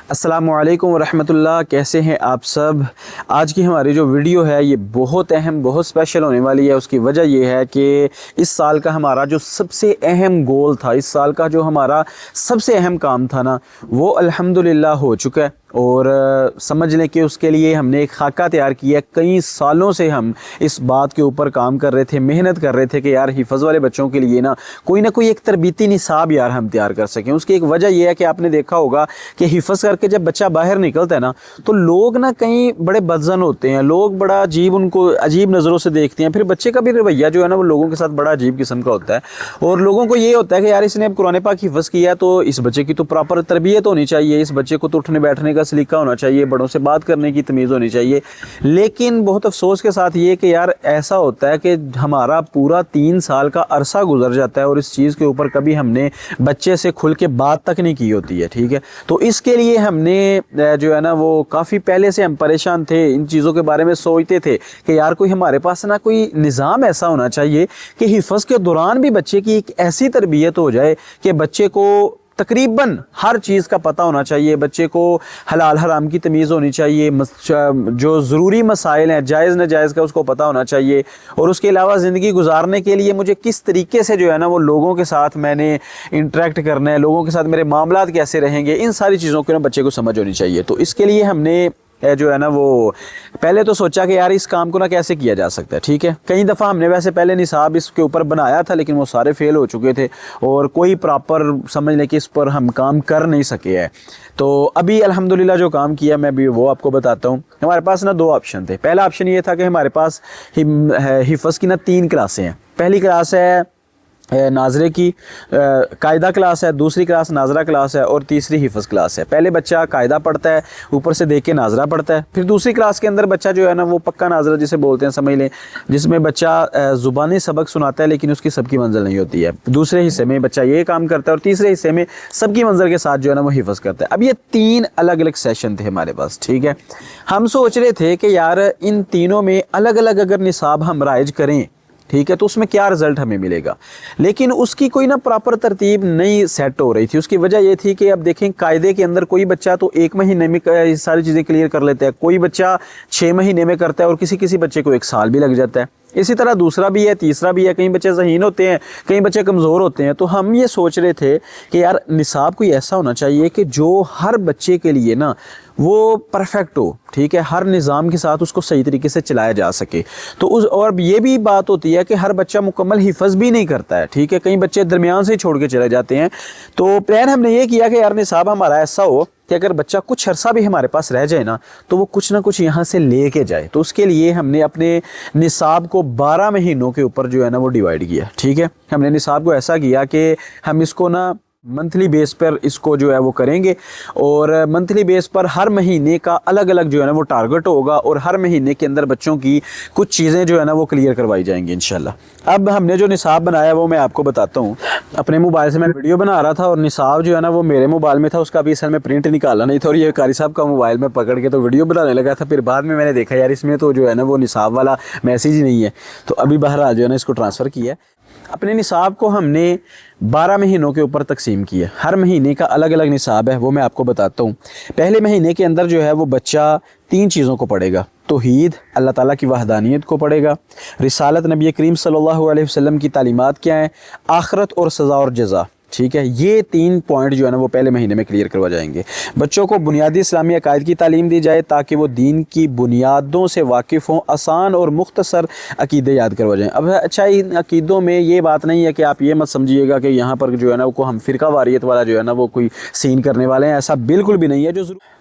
السلام علیکم ورحمۃ اللہ، کیسے ہیں آپ سب؟ آج کی ہماری جو ویڈیو ہے یہ بہت اہم، بہت اسپیشل ہونے والی ہے۔ اس کی وجہ یہ ہے کہ اس سال کا ہمارا جو سب سے اہم گول تھا، اس سال کا جو ہمارا سب سے اہم کام تھا نا، وہ الحمدللہ ہو چکا ہے۔ اور سمجھ لیں کہ اس کے لیے ہم نے ایک خاکہ تیار کیا ہے۔ کئی سالوں سے ہم اس بات کے اوپر کام کر رہے تھے، محنت کر رہے تھے کہ یار حفظ والے بچوں کے لیے نا کوئی ایک تربیتی نصاب یار ہم تیار کر سکیں۔ اس کی ایک وجہ یہ ہے کہ آپ نے دیکھا ہوگا کہ حفظ کر کے جب بچہ باہر نکلتا ہے نا، تو لوگ نا کئی بڑے بدظن ہوتے ہیں، لوگ بڑا ان کو عجیب نظروں سے دیکھتے ہیں۔ پھر بچے کا بھی رویہ جو ہے نا وہ لوگوں کے ساتھ بڑا عجیب قسم کا ہوتا ہے، اور لوگوں کو یہ ہوتا ہے کہ یار اس نے اب قرآن پاک حفظ کیا تو اس بچے کی تو پراپر تربیت ہونی چاہیے، اس بچے کو تو اٹھنے بیٹھنے کا سلیقہ ہونا چاہیے، بڑوں سے بات کرنے کی تمیز ہونی چاہیے۔ لیکن بہت افسوس کے ساتھ یہ کہ یار ایسا ہوتا ہے کہ ہمارا پورا 3 سال کا عرصہ گزر جاتا ہے اور اس چیز کے اوپر کبھی ہم نے بچے سے کھل کے بات تک نہیں کی ہوتی ہے، ٹھیک ہے؟ تو اس کے لیے ہم نے جو ہے نا وہ کافی پہلے سے ہم پریشان تھے، ان چیزوں کے بارے میں سوچتے تھے کہ یار کوئی ہمارے پاس نا کوئی نظام ایسا ہونا چاہیے کہ حفظ کے دوران بھی بچے کی ایک ایسی تربیت ہو جائے کہ بچے کو تقریباً ہر چیز کا پتہ ہونا چاہیے، بچے کو حلال حرام کی تمیز ہونی چاہیے، جو ضروری مسائل ہیں جائز ناجائز کا اس کو پتہ ہونا چاہیے، اور اس کے علاوہ زندگی گزارنے کے لیے مجھے کس طریقے سے جو ہے نا وہ لوگوں کے ساتھ میں نے انٹریکٹ کرنا ہے، لوگوں کے ساتھ میرے معاملات کیسے رہیں گے، ان ساری چیزوں کو نا بچے کو سمجھ ہونی چاہیے۔ تو اس کے لیے ہم نے جو ہے نا وہ پہلے تو سوچا کہ یار اس کام کو نا کیسے کیا جا سکتا ہے، ٹھیک ہے؟ کئی دفعہ ہم نے ویسے پہلے نصاب اس کے اوپر بنایا تھا، لیکن وہ سارے فیل ہو چکے تھے اور کوئی پراپر سمجھ لیں کہ اس پر ہم کام کر نہیں سکے ہیں۔ تو ابھی الحمدللہ جو کام کیا میں بھی وہ آپ کو بتاتا ہوں۔ ہمارے پاس نا 2 آپشن تھے۔ پہلا آپشن یہ تھا کہ ہمارے پاس حفظ کی نا 3 کلاسیں ہیں۔ پہلی کلاس ہے ناظرے کی قاعدہ کلاس ہے، دوسری کلاس ناظرہ کلاس ہے، اور تیسری حفظ کلاس ہے۔ پہلے بچہ قاعدہ پڑھتا ہے، اوپر سے دیکھ کے ناظرہ پڑھتا ہے، پھر دوسری کلاس کے اندر بچہ جو ہے نا وہ پکا ناظرہ جسے بولتے ہیں سمجھ لیں، جس میں بچہ زبانی سبق سناتا ہے لیکن اس کی سب کی منزل نہیں ہوتی ہے۔ دوسرے حصے میں بچہ یہ کام کرتا ہے اور تیسرے حصے میں سب کی منزل کے ساتھ جو ہے نا وہ حفظ کرتا ہے۔ اب یہ 3 الگ الگ سیشن تھے ہمارے پاس، ٹھیک ہے؟ ہم سوچ رہے تھے کہ یار ان تینوں میں الگ الگ اگر نصاب ہم رائج کریں، ٹھیک ہے، تو اس میں کیا رزلٹ ہمیں ملے گا، لیکن اس کی کوئی نا پراپر ترتیب نہیں سیٹ ہو رہی تھی۔ اس کی وجہ یہ تھی کہ اب دیکھیں قاعدے کے اندر کوئی بچہ تو 1 مہینے میں ساری چیزیں کلیئر کر لیتا ہے، کوئی بچہ 6 مہینے میں کرتا ہے، اور کسی بچے کو 1 سال بھی لگ جاتا ہے۔ اسی طرح دوسرا بھی ہے، تیسرا بھی ہے، کئی بچے ذہین ہوتے ہیں، کئی بچے کمزور ہوتے ہیں۔ تو ہم یہ سوچ رہے تھے کہ یار نصاب کوئی ایسا ہونا چاہیے کہ جو ہر بچے کے لیے نا وہ پرفیکٹ ہو، ٹھیک ہے، ہر نظام کے ساتھ اس کو صحیح طریقے سے چلایا جا سکے۔ تو اور یہ بھی بات ہوتی ہے کہ ہر بچہ مکمل حفظ بھی نہیں کرتا ہے، ٹھیک ہے، کئی بچے درمیان سے ہی چھوڑ کے چلے جاتے ہیں۔ تو پلان ہم نے یہ کیا کہ یار نصاب ہمارا ایسا ہو کہ اگر بچہ کچھ عرصہ بھی ہمارے پاس رہ جائے نا تو وہ کچھ نہ کچھ یہاں سے لے کے جائے۔ تو اس کے لیے ہم نے اپنے نصاب کو 12 مہینوں کے اوپر جو ہے نا وہ ڈیوائیڈ کیا، ٹھیک ہے؟ ہم نے نصاب کو ایسا کیا کہ ہم اس کو نا منتھلی بیس پر اس کو جو ہے وہ کریں گے، اور منتھلی بیس پر ہر مہینے کا الگ الگ جو ہے نا وہ ٹارگٹ ہوگا، اور ہر مہینے کے اندر بچوں کی کچھ چیزیں جو ہے نا وہ کلیئر کروائی جائیں گی انشاءاللہ۔ اب ہم نے جو نصاب بنایا وہ میں آپ کو بتاتا ہوں۔ اپنے موبائل سے میں ویڈیو بنا رہا تھا اور نصاب جو ہے نا وہ میرے موبائل میں تھا، اس کا بھی اصل میں پرنٹ نکالا نہیں تھا، اور یہ قاری صاحب کا موبائل میں پکڑ کے تو ویڈیو بنانے لگا تھا۔ پھر بعد میں نے دیکھا یار اس میں تو جو ہے نا وہ نصاب والا میسیج ہی نہیں ہے، تو ابھی بہرحال جو ہے نا اس کو ٹرانسفر کیا ہے۔ اپنے نصاب کو ہم نے 12 مہینوں کے اوپر تقسیم کیا، ہر مہینے کا الگ الگ نصاب ہے، وہ میں آپ کو بتاتا ہوں۔ پہلے مہینے کے اندر جو ہے وہ بچہ 3 چیزوں کو پڑھے گا۔ توحید، اللہ تعالیٰ کی وحدانیت کو پڑھے گا، رسالت نبی کریم صلی اللہ علیہ وسلم کی تعلیمات کیا ہیں، آخرت اور سزا اور جزا، ٹھیک ہے؟ یہ 3 پوائنٹ جو ہے نا وہ پہلے مہینے میں کلیئر کروا جائیں گے۔ بچوں کو بنیادی اسلامی عقائد کی تعلیم دی جائے تاکہ وہ دین کی بنیادوں سے واقف ہوں، آسان اور مختصر عقیدے یاد کروا جائیں۔ اب اچھا، ان عقیدوں میں یہ بات نہیں ہے کہ آپ یہ مت سمجھیے گا کہ یہاں پر جو ہے نا کو ہم فرقہ واریت والا جو ہے نا وہ کوئی سین کرنے والے ہیں، ایسا بالکل بھی نہیں ہے۔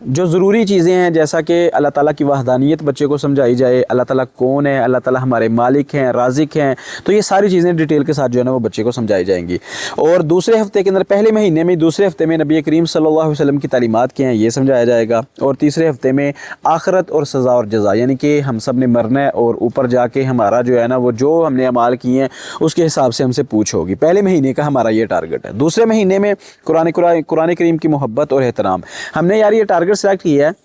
جو ضروری چیزیں ہیں جیسا کہ اللہ تعالیٰ کی وحدانیت بچے کو سمجھائی جائے، اللہ تعالیٰ کون ہے، اللہ تعالیٰ ہمارے مالک ہیں، رازق ہیں، تو یہ ساری چیزیں ڈیٹیل کے ساتھ جو ہے نا وہ بچے کو سمجھائی جائیں گی۔ اور دوسرے ہفتے کے اندر، پہلے مہینے میں دوسرے ہفتے میں نبی کریم صلی اللہ علیہ وسلم کی تعلیمات کیا ہیں یہ سمجھایا جائے گا، اور تیسرے ہفتے میں آخرت اور سزا اور جزا، یعنی کہ ہم سب نے مرنا ہے اور اوپر جا کے ہمارا جو ہے نا وہ جو ہم نے اعمال کیے ہیں اس کے حساب سے ہم سے پوچھ ہوگی۔ پہلے مہینے کا ہمارا یہ ٹارگٹ ہے۔ دوسرے مہینے میں قرآن کریم کی محبت اور احترام، ہم نے یار یہ ٹارگٹ سلیکٹ کیا ہے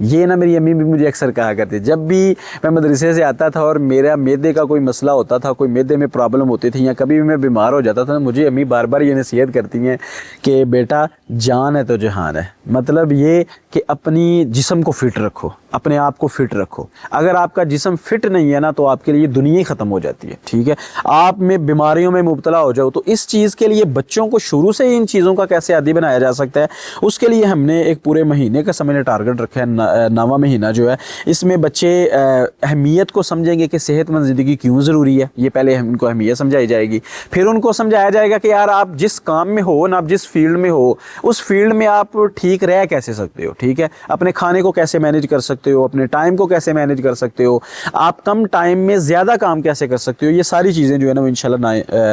یہ نا میری امی بھی مجھے اکثر کہا کرتی، جب بھی میں مدرسے سے آتا تھا اور میرا معدے کا کوئی مسئلہ ہوتا تھا، کوئی معدے میں پرابلم ہوتی تھی یا کبھی بھی میں بیمار ہو جاتا تھا، مجھے امی بار بار یہ نصیحت کرتی ہیں کہ بیٹا جان ہے تو جہان ہے، مطلب یہ کہ اپنی جسم کو فٹ رکھو، اپنے آپ کو فٹ رکھو، اگر آپ کا جسم فٹ نہیں ہے نا تو آپ کے لیے دنیا ہی ختم ہو جاتی ہے، ٹھیک ہے، آپ میں بیماریوں میں مبتلا ہو جاؤ۔ تو اس چیز کے لیے بچوں کو شروع سے ہی ان چیزوں کا کیسے عادی بنایا جا سکتا ہے، اس کے لیے ہم نے ایک پورے مہینے کا سمجھ ٹارگٹ رکھا ہے، 9واں مہینہ جو ہے، اس میں بچے اہمیت کو سمجھیں گے کہ صحت مند زندگی کیوں ضروری ہے، یہ پہلے ان کو اہمیت سمجھائی جائے گی، پھر ان کو سمجھایا جائے گا کہ یار آپ جس کام میں ہو نا، آپ جس فیلڈ میں ہو، اس فیلڈ میں آپ ٹھیک رہ کیسے سکتے ہو، ٹھیک ہے، اپنے کھانے کو کیسے مینیج کر سکتے ہو، اپنے ٹائم کو کیسے مینیج کر سکتے ہو، آپ کم ٹائم میں زیادہ کام کیسے کر سکتے ہو، یہ ساری چیزیں جو ہے نا وہ انشاءاللہ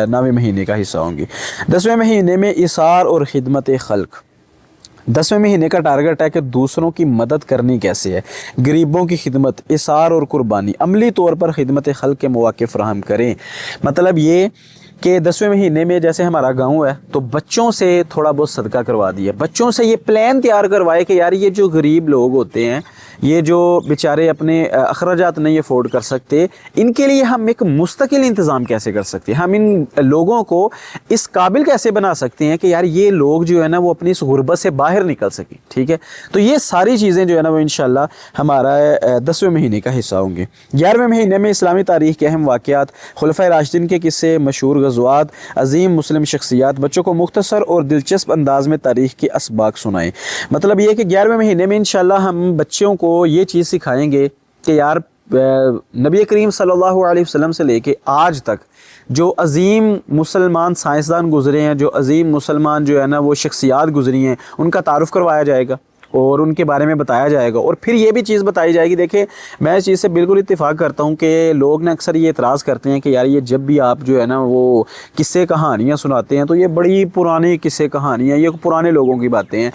9ویں مہینے کا حصہ ہوں گی۔ 10ویں مہینے میں اثار اور خدمت خلق، 10ویں مہینے کا ٹارگٹ ہے کہ دوسروں کی مدد کرنی کیسے ہے، غریبوں کی خدمت، اثار اور قربانی، عملی طور پر خدمت خلق کے مواقع فراہم کریں۔ مطلب یہ کہ 10ویں مہینے میں جیسے ہمارا گاؤں ہے تو بچوں سے تھوڑا بہت صدقہ کروا دیا، بچوں سے یہ پلان تیار کروائے کہ یار یہ جو غریب لوگ ہوتے ہیں، یہ جو بیچارے اپنے اخراجات نہیں افورڈ کر سکتے، ان کے لیے ہم ایک مستقل انتظام کیسے کر سکتے ہیں، ہم ان لوگوں کو اس قابل کیسے بنا سکتے ہیں کہ یار یہ لوگ جو ہے نا وہ اپنی اس غربت سے باہر نکل سکیں، ٹھیک ہے، تو یہ ساری چیزیں جو ہے نا وہ انشاءاللہ ہمارا 10ویں مہینے کا حصہ ہوں گے۔ 11ویں مہینے میں اسلامی تاریخ کے اہم واقعات، خلفائے راشدین کے قصے، مشہور غزوات، عظیم مسلم شخصیات، بچوں کو مختصر اور دلچسپ انداز میں تاریخ کے اسباق سنائیں۔ مطلب یہ کہ 11ویں مہینے میں انشاءاللہ ہم بچوں کو یہ چیز سکھائیں گے کہ یار نبی کریم صلی اللہ علیہ وسلم سے لے کے آج تک جو عظیم مسلمان سائنسدان گزرے ہیں، جو عظیم مسلمان جو ہے نا وہ شخصیات گزری ہیں، ان کا تعارف کروایا جائے گا اور ان کے بارے میں بتایا جائے گا، اور پھر یہ بھی چیز بتائی جائے گی۔ دیکھیں میں اس چیز سے بالکل اتفاق کرتا ہوں کہ لوگ نے اکثر یہ اعتراض کرتے ہیں کہ یار یہ جب بھی آپ جو ہے نا وہ قصے کہانیاں سناتے ہیں تو یہ بڑی پرانی قصے کہانیاں، یہ پرانے لوگوں کی باتیں ہیں۔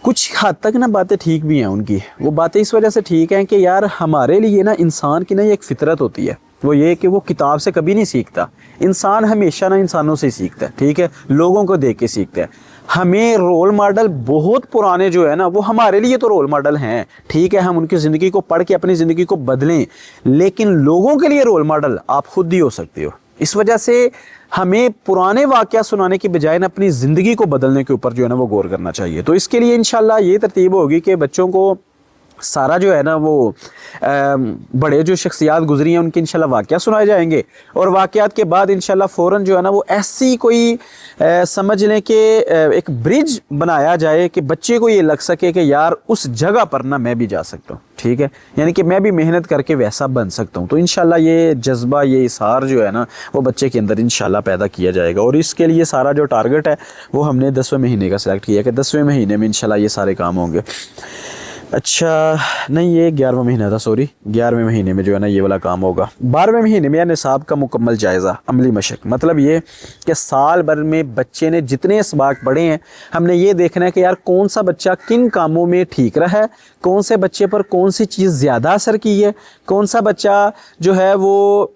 کچھ حد تک نا باتیں ٹھیک بھی ہیں ان کی، وہ باتیں اس وجہ سے ٹھیک ہیں کہ یار ہمارے لیے نا انسان کی نا ایک فطرت ہوتی ہے، وہ یہ کہ وہ کتاب سے کبھی نہیں سیکھتا، انسان ہمیشہ نا انسانوں سے سیکھتا ہے، ٹھیک ہے، لوگوں کو دیکھ کے سیکھتا ہے۔ ہمیں رول ماڈل بہت پرانے جو ہے نا وہ ہمارے لیے تو رول ماڈل ہیں، ٹھیک ہے، ہم ان کی زندگی کو پڑھ کے اپنی زندگی کو بدلیں، لیکن لوگوں کے لیے رول ماڈل آپ خود ہی ہو سکتے ہو۔ اس وجہ سے ہمیں پرانے واقعہ سنانے کی بجائے نا اپنی زندگی کو بدلنے کے اوپر جو ہے نا وہ غور کرنا چاہیے۔ تو اس کے لیے انشاءاللہ یہ ترتیب ہوگی کہ بچوں کو سارا جو ہے نا وہ بڑے جو شخصیات گزری ہیں ان کے انشاءاللہ واقعہ سنائے جائیں گے، اور واقعات کے بعد انشاءاللہ فوراً جو ہے نا وہ ایسی کوئی سمجھ لیں کہ ایک برج بنایا جائے کہ بچے کو یہ لگ سکے کہ یار اس جگہ پر نا میں بھی جا سکتا ہوں، ٹھیک ہے، یعنی کہ میں بھی محنت کر کے ویسا بن سکتا ہوں۔ تو انشاءاللہ یہ جذبہ، یہ اثار جو ہے نا وہ بچے کے اندر انشاءاللہ پیدا کیا جائے گا، اور اس کے لیے سارا جو ٹارگٹ ہے وہ ہم نے 10ویں مہینے کا سلیکٹ کیا کہ 10ویں مہینے میں انشاءاللہ یہ سارے کام ہوں گے۔ اچھا نہیں، یہ 11واں مہینہ تھا، سوری، 11ویں مہینے میں جو ہے نا یہ والا کام ہوگا۔ 12ویں مہینے میں نصاب کا مکمل جائزہ، عملی مشق، مطلب یہ کہ سال بھر میں بچے نے جتنے اسباق پڑھے ہیں ہم نے یہ دیکھنا ہے کہ یار کون سا بچہ کن کاموں میں ٹھیک رہا ہے، کون سے بچے پر کون سی چیز زیادہ اثر کی ہے، کون سا بچہ جو ہے وہ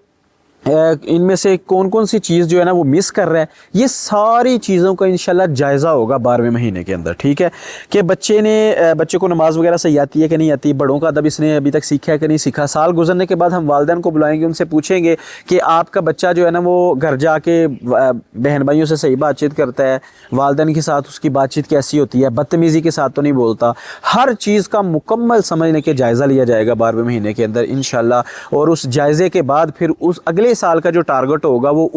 ان میں سے کون سی چیز جو ہے نا وہ مس کر رہا ہے، یہ ساری چیزوں کا انشاءاللہ جائزہ ہوگا 12ویں مہینے کے اندر، ٹھیک ہے، کہ بچے کو نماز وغیرہ صحیح آتی ہے کہ نہیں آتی، بڑوں کا ادب اس نے ابھی تک سیکھا ہے کہ نہیں سیکھا۔ سال گزرنے کے بعد ہم والدین کو بلائیں گے، ان سے پوچھیں گے کہ آپ کا بچہ جو ہے نا وہ گھر جا کے بہن بھائیوں سے صحیح بات چیت کرتا ہے، والدین کے ساتھ اس کی بات چیت کیسی ہوتی ہے، بدتمیزی کے ساتھ تو نہیں بولتا، ہر چیز کا مکمل سمجھنے کے جائزہ لیا جائے گا 12ویں مہینے کے اندر انشاءاللہ، اور اس جائزے کے بعد پھر اس اگلے سال کا جو ٹارگٹ ہوگا وہ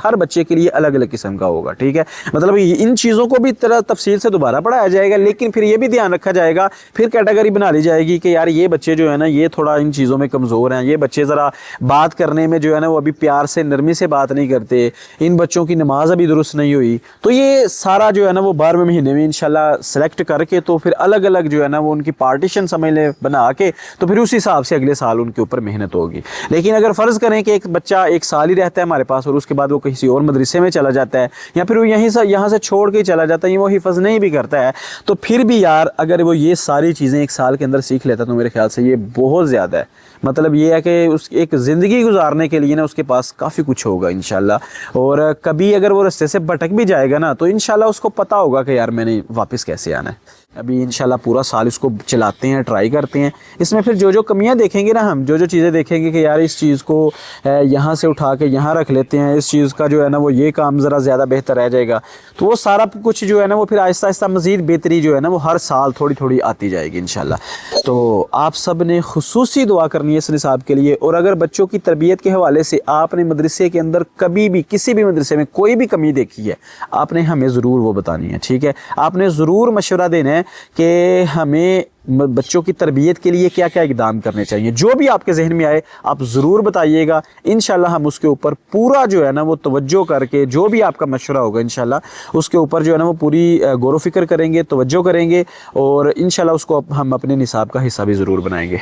ہر بچے کے لیے الگ الگ قسم کا ہوگا، ٹھیک ہے، مطلب ان چیزوں کو بھی طرح تفصیل سے دوبارہ پڑھایا جائے گا، لیکن پھر یہ بھی دھیان رکھا جائے گا، پھر کیٹیگری بنا لی جائے گی کہ یار یہ بچے جو ہے نا یہ تھوڑا ان چیزوں میں کمزور ہیں، یہ بچے ذرا بات کرنے میں جو ہے نا وہ ابھی پیار سے نرمی سے بات نہیں کرتے، ان بچوں کی نماز ابھی درست نہیں ہوئی، تو یہ سارا جو ہے نا وہ 12ویں مہینے میں انشاءاللہ سلیکٹ کر کے تو پھر الگ الگ جو ہے نا وہ ان کی پارٹیشن سمجھ لیں بنا کے، تو پھر اس حساب سے اگلے سال ان کے اوپر محنت ہوگی۔ لیکن اگر فرض کریں کہ ایک بچہ ایک سال ہی رہتا ہے ہمارے پاس اور اس کے بعد وہ کسی اور مدرسے میں چلا جاتا ہے، یا پھر وہ یہاں سے چھوڑ کے چلا جاتا ہے، وہ حفظ نہیں بھی کرتا ہے، تو پھر بھی یار اگر وہ یہ ساری چیزیں ایک سال کے اندر سیکھ لیتا تو میرے خیال سے یہ بہت زیادہ ہے، مطلب یہ ہے کہ اس ایک زندگی گزارنے کے لیے نا اس کے پاس کافی کچھ ہوگا انشاءاللہ. اور کبھی اگر وہ رستے سے بھٹک بھی جائے گا نا تو انشاءاللہ اس کو پتہ ہوگا کہ یار میں نے واپس کیسے آنا ہے. ابھی انشاءاللہ پورا سال اس کو چلاتے ہیں, ٹرائی کرتے ہیں. اس میں پھر جو کمیاں دیکھیں گے نا, ہم جو چیزیں دیکھیں گے کہ یار اس چیز کو یہاں سے اٹھا کے یہاں رکھ لیتے ہیں, اس چیز کا جو ہے نا وہ یہ کام ذرا زیادہ بہتر رہ جائے گا, تو وہ سارا کچھ جو ہے نا وہ پھر آہستہ آہستہ مزید بہتری جو ہے نا وہ ہر سال تھوڑی تھوڑی آتی جائے گی انشاءاللہ. تو آپ سب نے خصوصی دعا کرنی ہے اس نصاب کے لیے. اور اگر بچوں کی تربیت کے حوالے سے آپ نے مدرسے کے اندر کبھی بھی کسی بھی مدرسے میں کوئی بھی کمی دیکھی ہے, آپ نے ہمیں ضرور وہ بتانی ہے, ٹھیک ہے. آپ نے ضرور مشورہ دینا ہے کہ ہمیں بچوں کی تربیت کے لیے کیا کیا اقدام کرنے چاہیے. جو بھی آپ کے ذہن میں آئے آپ ضرور بتائیے گا. انشاءاللہ ہم اس کے اوپر پورا جو ہے نا وہ توجہ کر کے, جو بھی آپ کا مشورہ ہوگا انشاءاللہ اس کے اوپر جو ہے نا وہ پوری غور و فکر کریں گے, توجہ کریں گے, اور انشاءاللہ اس کو ہم اپنے نصاب کا حصہ بھی ضرور بنائیں گے.